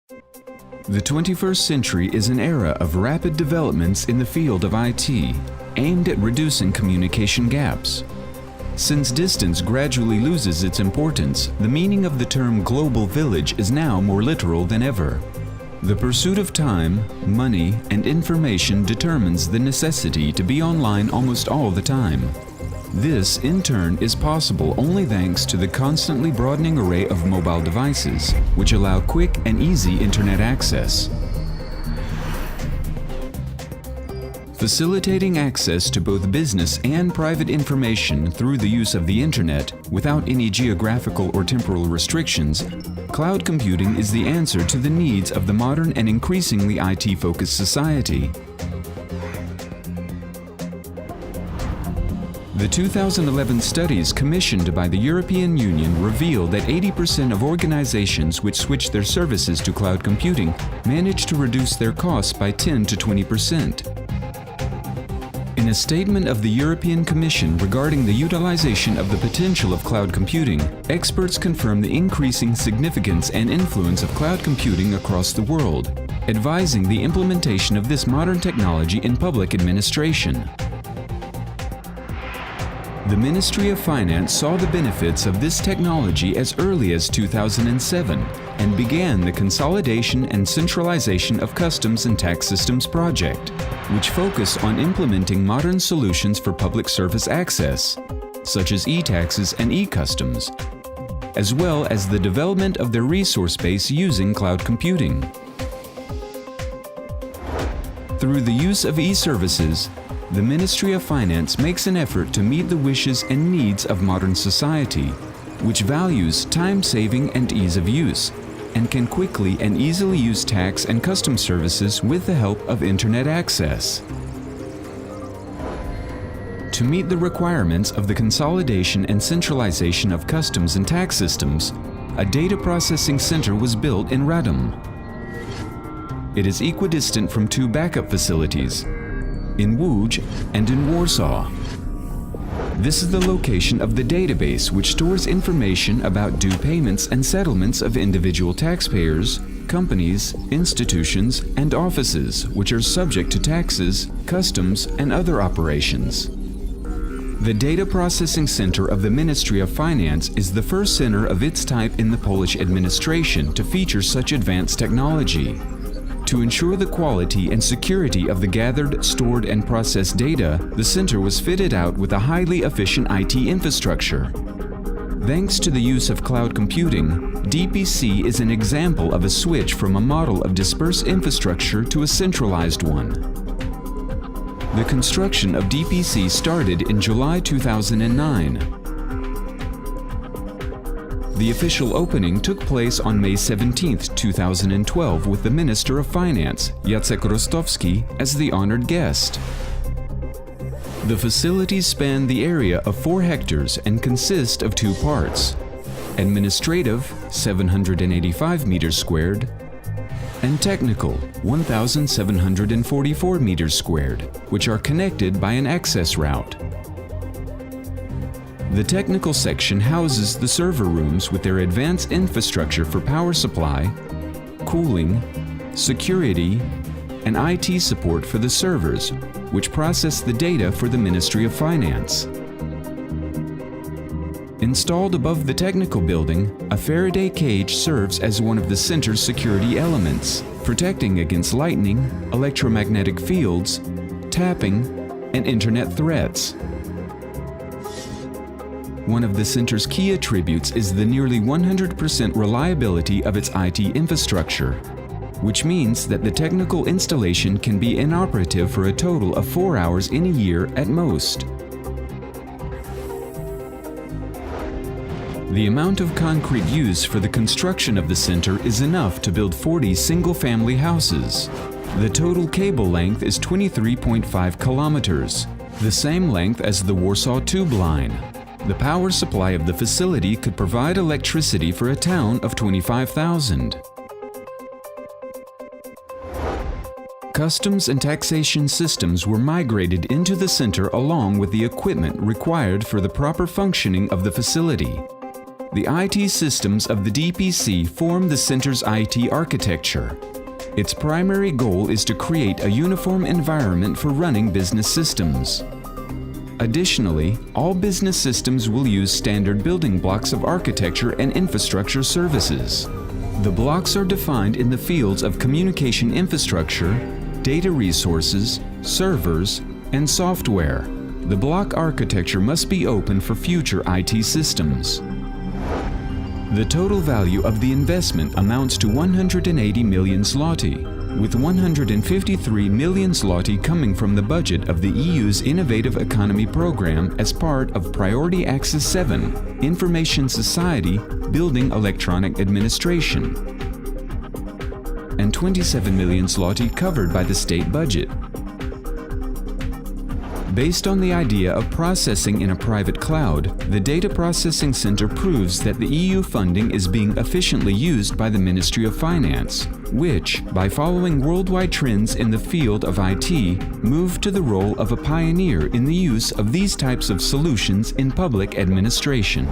The 21st century is an era of rapid developments in the field of IT, aimed at reducing communication gaps. Since distance gradually loses its importance, the meaning of the term global village is now more literal than ever. The pursuit of time, money, and information determines the necessity to be online almost all the time. This, in turn, is possible only thanks to the constantly broadening array of mobile devices, which allow quick and easy internet access. Facilitating access to both business and private information through the use of the internet without any geographical or temporal restrictions, cloud computing is the answer to the needs of the modern and increasingly IT-focused society. The 2011 studies commissioned by the European Union revealed that 80% of organizations which switch their services to cloud computing manage to reduce their costs by 10 to 20%. In a statement of the European Commission regarding the utilization of the potential of cloud computing, experts confirm the increasing significance and influence of cloud computing across the world, advising the implementation of this modern technology in public administration. The Ministry of Finance saw the benefits of this technology as early as 2007 and began the Consolidation and Centralization of Customs and Tax Systems project, which focus on implementing modern solutions for public service access, such as e-taxes and e-customs, as well as the development of their resource base using cloud computing. Through the use of e-services, the Ministry of Finance makes an effort to meet the wishes and needs of modern society, which values time-saving and ease of use, and can quickly and easily use tax and customs services with the help of internet access. To meet the requirements of the consolidation and centralization of customs and tax systems, a data processing center was built in Radom. It is equidistant from two backup facilities, in Łódź and in Warsaw. This is the location of the database which stores information about due payments and settlements of individual taxpayers, companies, institutions, and offices which are subject to taxes, customs, and other operations. The Data Processing Center of the Ministry of Finance is the first center of its type in the Polish administration to feature such advanced technology. To ensure the quality and security of the gathered, stored, and processed data, the center was fitted out with a highly efficient IT infrastructure. Thanks to the use of cloud computing, DPC is an example of a switch from a model of dispersed infrastructure to a centralized one. The construction of DPC started in July 2009. The official opening took place on May 17, 2012 with the Minister of Finance, Jacek Rostowski, as the honored guest. The facilities span the area of 4 hectares and consist of 2 parts: administrative, 785 meters squared, and technical, 1,744 meters squared, which are connected by an access route. The technical section houses the server rooms with their advanced infrastructure for power supply, cooling, security, and IT support for the servers, which process the data for the Ministry of Finance. Installed above the technical building, a Faraday cage serves as one of the center's security elements, protecting against lightning, electromagnetic fields, tapping, and internet threats. One of the center's key attributes is the nearly 100% reliability of its IT infrastructure, which means that the technical installation can be inoperative for a total of 4 hours in a year at most. The amount of concrete used for the construction of the center is enough to build 40 single-family houses. The total cable length is 23.5 kilometers, the same length as the Warsaw Tube Line. The power supply of the facility could provide electricity for a town of 25,000. Customs and taxation systems were migrated into the center along with the equipment required for the proper functioning of the facility. The IT systems of the DPC form the center's IT architecture. Its primary goal is to create a uniform environment for running business systems. Additionally, all business systems will use standard building blocks of architecture and infrastructure services. The blocks are defined in the fields of communication infrastructure, data resources, servers, and software. The block architecture must be open for future IT systems. The total value of the investment amounts to 180 million zloty, with 153 million zloty coming from the budget of the EU's Innovative Economy Program as part of Priority Access 7, Information Society, Building Electronic Administration, and 27 million zloty covered by the state budget. Based on the idea of processing in a private cloud, the Data Processing Center proves that the EU funding is being efficiently used by the Ministry of Finance, which, by following worldwide trends in the field of IT, moved to the role of a pioneer in the use of these types of solutions in public administration.